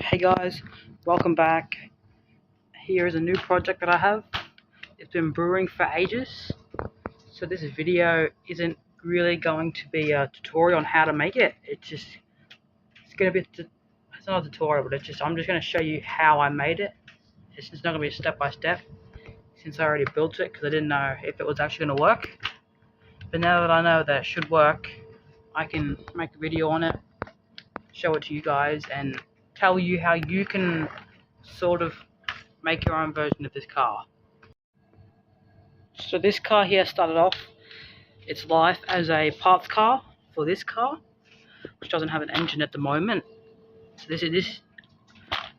Hey guys, welcome back. Here is a new project that I have. It's been brewing for ages, so this video isn't really going to be a tutorial on how to make it. It's gonna be it's not a tutorial, but I'm just gonna show you how I made it. It's just not gonna be a step by step since I already built it because I didn't know if it was actually gonna work. But now that I know that it should work, I can make a video on it, show it to you guys, and tell you how you can sort of make your own version of this car. So this car here started off its life as a parts car for this car, which doesn't have an engine at the moment. So this is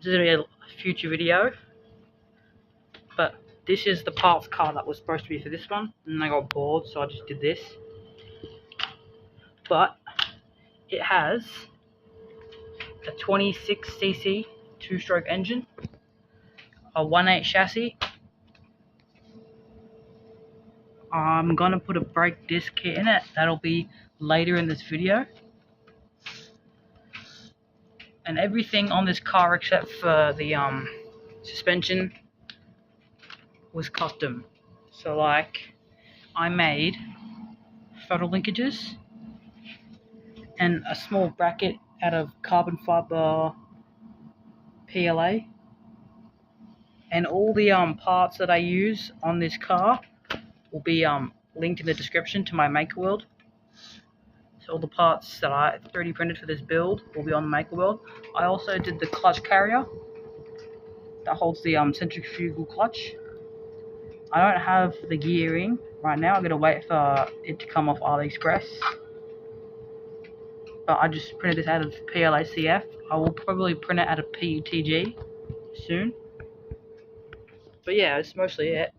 gonna be a future video, but this is the parts car that was supposed to be for this one, and I got bored, so I just did this. But it has a 26cc two-stroke engine, a 1.8 chassis. I'm gonna put a brake disc kit in it. That'll be later in this video. And everything on this car except for the suspension was custom. So like, I made throttle linkages and a small bracket out of carbon fiber PLA. And all the parts that I use on this car will be linked in the description to my Maker World. So all the parts that I 3D printed for this build will be on the Maker World. I also did the clutch carrier that holds the centrifugal clutch. I don't have the gearing right now. I'm gonna wait for it to come off AliExpress. But I just printed this out of PLACF. I will probably print it out of PETG soon. But yeah, that's mostly it.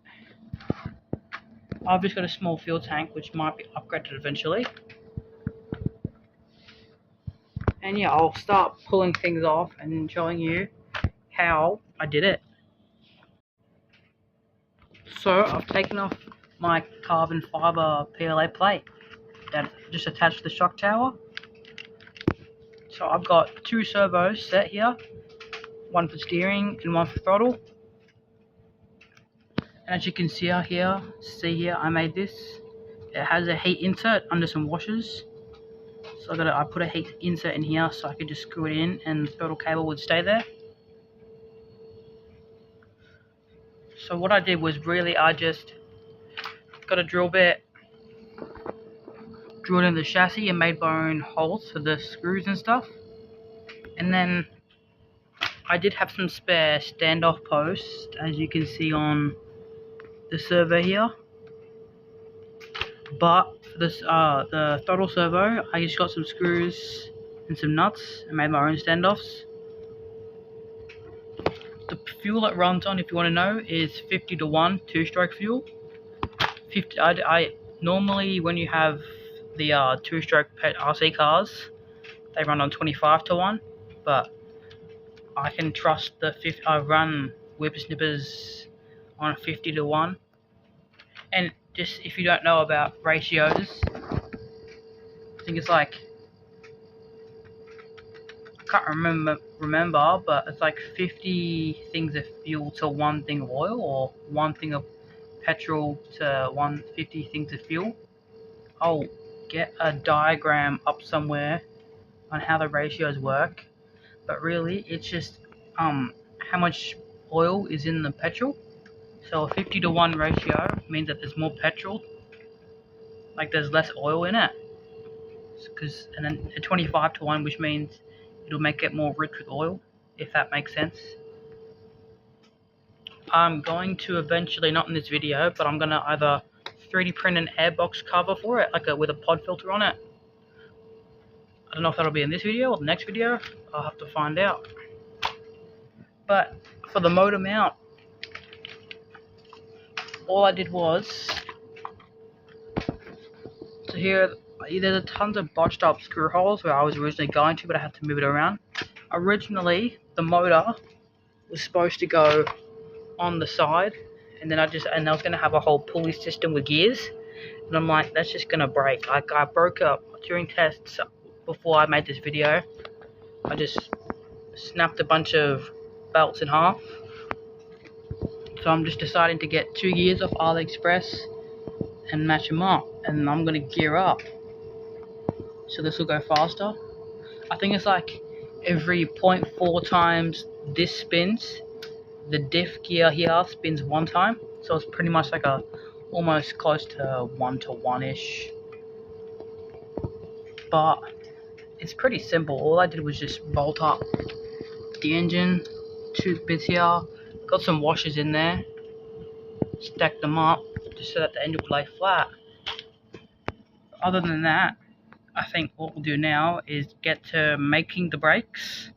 I've just got a small fuel tank which might be upgraded eventually. And yeah, I'll start pulling things off and showing you how I did it. So I've taken off my carbon fiber PLA plate that just attached to the shock tower. So I've got two servos set here, one for steering and one for throttle. And as you can see here, I made this. It has a heat insert under some washers. So I put a heat insert in here so I could just screw it in and the throttle cable would stay there. So what I did was I just got a drill bit, drilled in the chassis and made my own holes for the screws and stuff. And then I did have some spare standoff posts, as you can see on the servo here. But for this, the throttle servo, I just got some screws and some nuts and made my own standoffs. The fuel it runs on, if you want to know, is 50:1 two-stroke fuel. I normally, when you have the two-stroke RC cars, they run on 25:1, but I can trust I run whippersnippers on 50:1. And just if you don't know about ratios, I think it's like, I can't remember, but it's like 50 things of fuel to 1 thing of oil, or 1 thing of petrol to 150 things of fuel. I'll get a diagram up somewhere on how the ratios work, but really it's just how much oil is in the petrol. So a 50:1 ratio means that there's more petrol, like there's less oil in it. And then a 25:1, which means it'll make it more rich with oil, if that makes sense. I'm going to eventually, not in this video, but I'm gonna either 3D print an airbox cover for it, like with a pod filter on it. I don't know if that'll be in this video or the next video. I'll have to find out. But for the motor mount, all I did was, so here there's a tons of botched up screw holes where I was originally going to, but I had to move it around. Originally, the motor was supposed to go on the side, and I was gonna have a whole pulley system with gears, and I'm like, that's just gonna break. I broke up during tests before I made this video. I just snapped a bunch of belts in half. So I'm just deciding to get 2 gears off AliExpress and match them up, and I'm gonna gear up. So this will go faster. I think it's like every 0.4 times this spins, the diff gear here spins 1 time. So it's pretty much like a almost close to 1-to-1-ish. But it's pretty simple. All I did was just bolt up the engine, 2 bits here, got some washers in there, stacked them up just so that the engine will lay flat. Other than that, I think what we'll do now is get to making the brakes.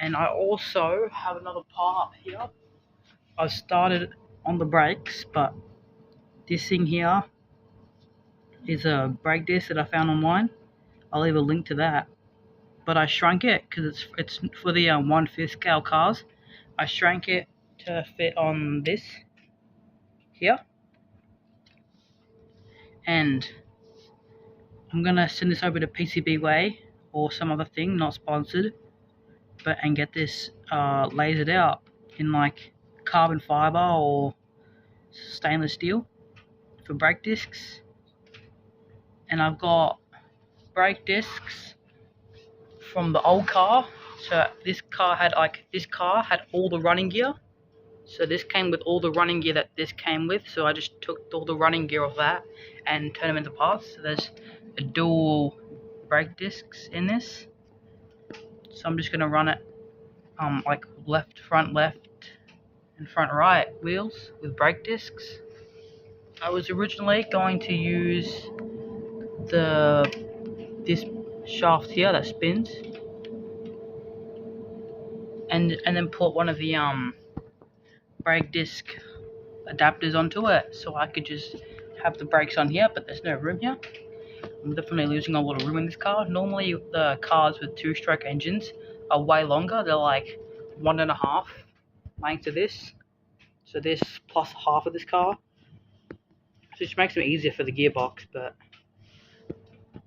And I also have another part here. I've started on the brakes, but this thing here is a brake disc that I found online. I'll leave a link to that. But I shrunk it because it's for the 1/5 scale cars. I shrank it to fit on this here, and I'm gonna send this over to PCB Way or some other thing, not sponsored, but and get this lasered out in like carbon fiber or stainless steel for brake discs. And I've got brake discs from the old car. So this car had all the running gear. So this came with all the running gear that this came with. So I just took all the running gear of that and turned them into parts. So there's a dual brake discs in this. So I'm just gonna run it like left, and front right wheels with brake discs. I was originally going to use this shaft here that spins, and then put one of the brake disc adapters onto it, so I could just have the brakes on here, but there's no room here. I'm definitely losing a lot of room in this car. Normally the cars with 2-stroke engines are way longer. They're like 1.5 length to this, so this plus half of this car, which makes them easier for the gearbox. But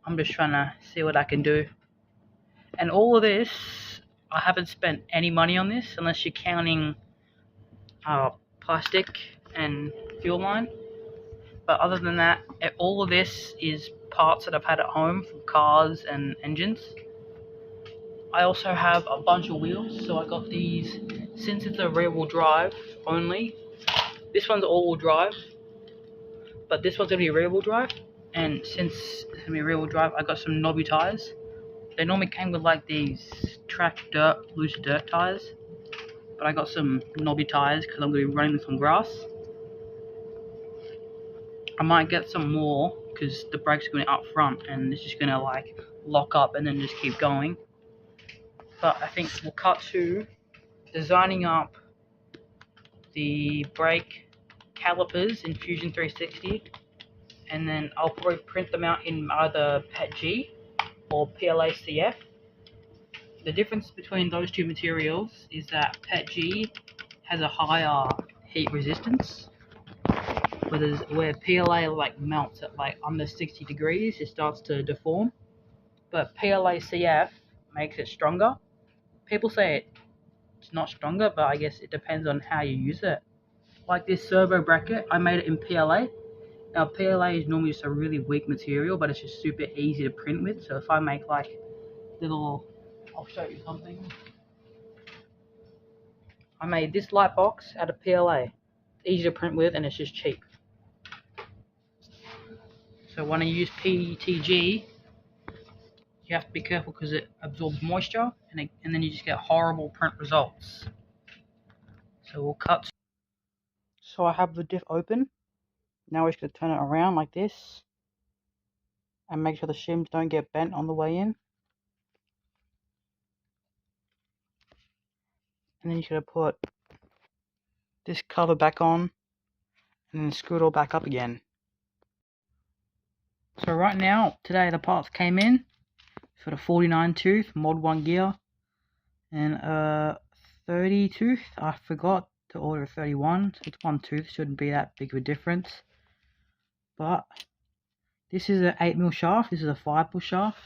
I'm just trying to see what I can do. And all of this, I haven't spent any money on this unless you're counting plastic and fuel line. But other than that, all of this is parts that I've had at home from cars and engines. I also have a bunch of wheels, so I got these, since it's a rear wheel drive only. This one's all wheel drive, but this one's going to be rear wheel drive. And since it's going to be rear wheel drive, I got some knobby tires. They normally came with like these track loose dirt tires, but I got some knobby tires because I'm going to be running this on grass. I might get some more because the brakes are going up front and it's just going to like lock up and then just keep going. But I think we'll cut to designing up the brake calipers in Fusion 360, and then I'll probably print them out in either PETG or PLA-CF. The difference between those two materials is that PETG has a higher heat resistance, where PLA like melts at like under 60 degrees, it starts to deform. But PLA-CF makes it stronger. People say it's not stronger, but I guess it depends on how you use it. Like this servo bracket, I made it in PLA. Now PLA is normally just a really weak material, but it's just super easy to print with. So if I make like little, I'll show you something. I made this light box out of PLA. It's easy to print with and it's just cheap. So when I use PETG, you have to be careful because it absorbs moisture and then you just get horrible print results. So we'll cut. So I have the diff open. Now we're just going to turn it around like this and make sure the shims don't get bent on the way in. And then you're going to put this cover back on and then screw it all back up again. So right now, today the parts came in for the 49 tooth mod 1 gear and a 30 tooth. I forgot to order a 31, so it's 1 tooth, shouldn't be that big of a difference. But this is an 8mm shaft, this is a 5mm shaft.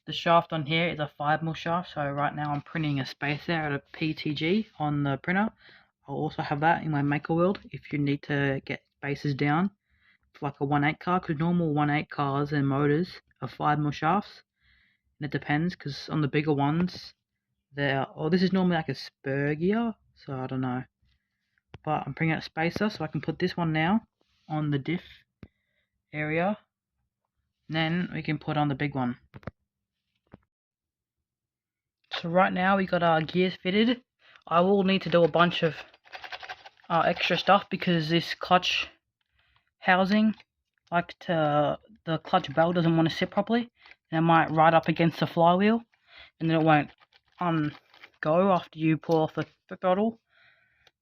the shaft on here is a 5mm shaft, so right now I'm printing a spacer out of PTG on the printer. I'll also have that in my Maker World if you need to get spacers down for like a 1.8 car, because normal 1.8 cars and motors are 5mm shafts, and it depends, because on the bigger ones, this is normally like a spur gear, so I don't know. But I'm bringing out a spacer so I can put this one now on the diff area, and then we can put on the big one. So right now we got our gears fitted. I will need to do a bunch of extra stuff because this clutch housing, the clutch bell doesn't want to sit properly, and it might ride up against the flywheel, and then it won't go after you pull off the throttle.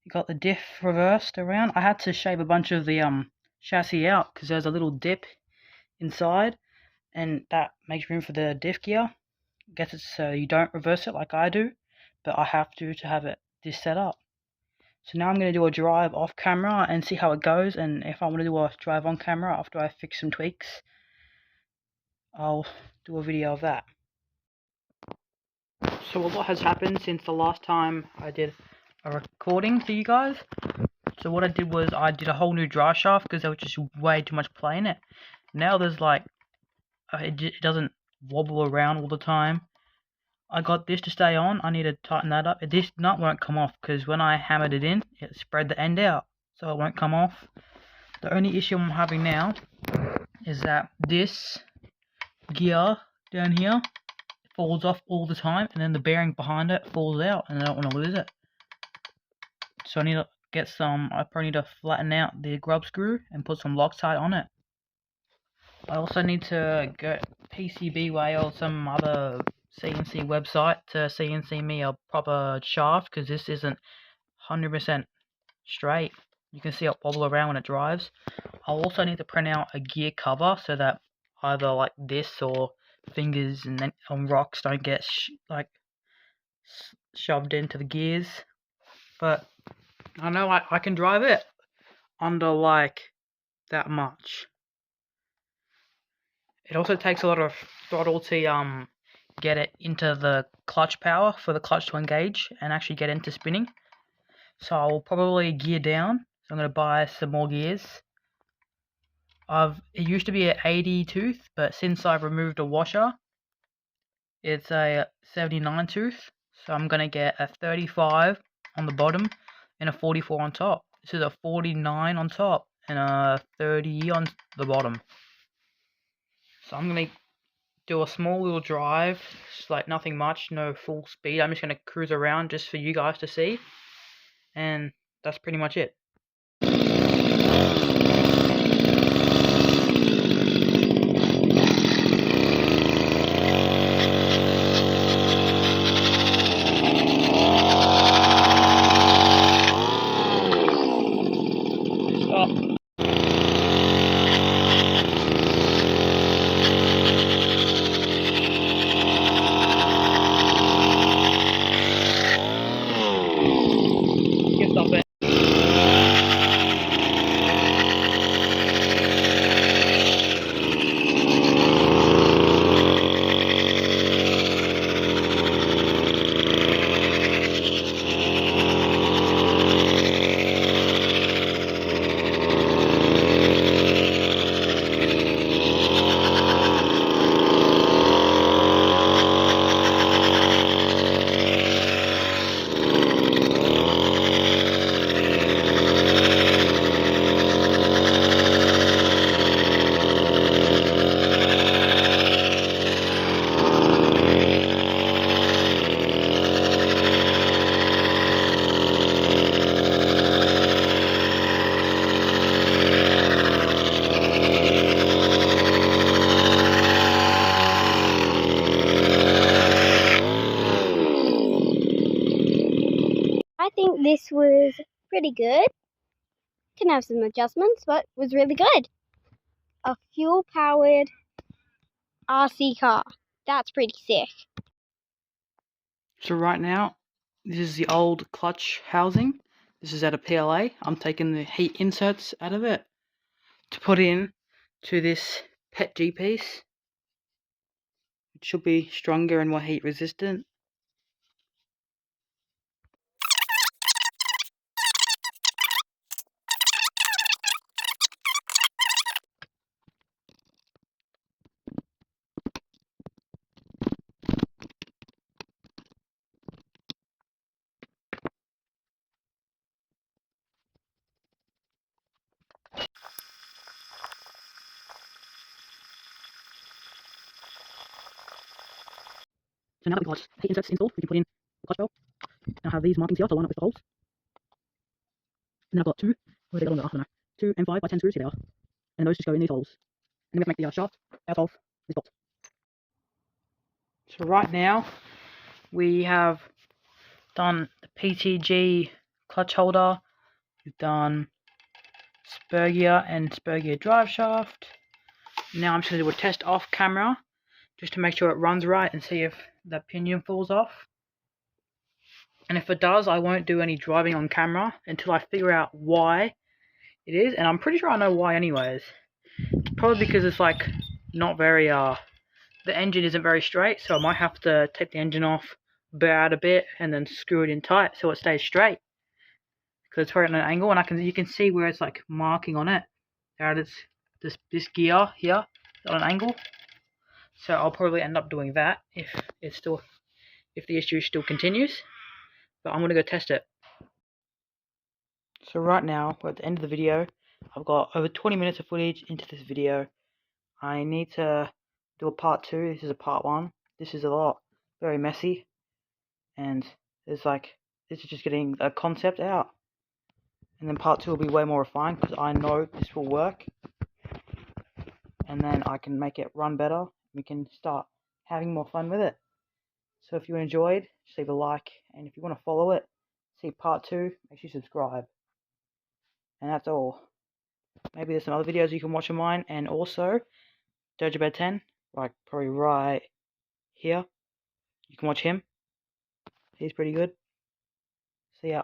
You got the diff reversed around. I had to shave a bunch of the chassis out because there's a little dip inside, and that makes room for the diff gear. Guess it's so you don't reverse it like I do, but I have to have this set up. So now I'm going to do a drive off camera and see how it goes, and if I want to do a drive on camera after I fix some tweaks, I'll do a video of that. So a lot has happened since the last time I did a recording for you guys. So what I did was I did a whole new drive shaft because there was just way too much play in it. Now there's like, it doesn't wobble around all the time. I got this to stay on. I need to tighten that up. This nut won't come off because when I hammered it in, it spread the end out, so it won't come off. The only issue I'm having now is that this gear down here falls off all the time, and then the bearing behind it falls out, and I don't want to lose it. So I need to get some, I probably need to flatten out the grub screw and put some Loctite on it. I also need to go PCBWay or some other CNC website to CNC me a proper shaft, because this isn't 100% straight. You can see it wobble around when it drives. I'll also need to print out a gear cover so that either like this or fingers and then on rocks don't get shoved into the gears. But I know I can drive it under like that much. It also takes a lot of throttle to get it into the clutch power for the clutch to engage and actually get into spinning. So I'll probably gear down. So I'm going to buy some more gears. It used to be an 80 tooth, but since I've removed a washer, it's a 79 tooth. So I'm going to get a 35 on the bottom and a 44 on top. This is a 49 on top and a 30 on the bottom. So I'm going to do a small little drive, just like nothing much, no full speed. I'm just going to cruise around just for you guys to see. And that's pretty much it. Stop it. I think this was pretty good. Can have some adjustments, but was really good. A fuel-powered RC car. That's pretty sick. So right now, this is the old clutch housing. This is at a PLA. I'm taking the heat inserts out of it to put in to this PET G piece. It should be stronger and more heat resistant. So now that we've got heat inserts installed, we can put in the clutch bell. And I have these markings here to line up with the holes. And then I've got two, where they got on I don't know, 2 and 5 by 10 screws, here they are. And those just go in these holes. And then we have to make the shaft out of this bolt. So right now, we have done the PTG clutch holder, we've done spur gear and spur gear drive shaft. Now I'm just going to do a test off camera, just to make sure it runs right and see if the pinion falls off. And if it does, I won't do any driving on camera until I figure out why it is. And I'm pretty sure I know why anyways. Probably because it's like not very, the engine isn't very straight, so I might have to take the engine off, bear out a bit, and then screw it in tight so it stays straight. Because it's right at an angle, and you can see where it's like marking on it. There it is, this gear here is on an angle. So I'll probably end up doing that if the issue still continues. But I'm gonna go test it. So right now we're at the end of the video. I've got over 20 minutes of footage into this video. I need to do a part 2. This is a part 1. This is a lot very messy, and this is just getting a concept out. And then part 2 will be way more refined because I know this will work. And then I can make it run better. We can start having more fun with it. So if you enjoyed, just leave a like. And if you want to follow it, see part 2, make sure you subscribe. And that's all. Maybe there's some other videos you can watch of mine. And also, Dojo Bed 10, like probably right here. You can watch him. He's pretty good. See ya.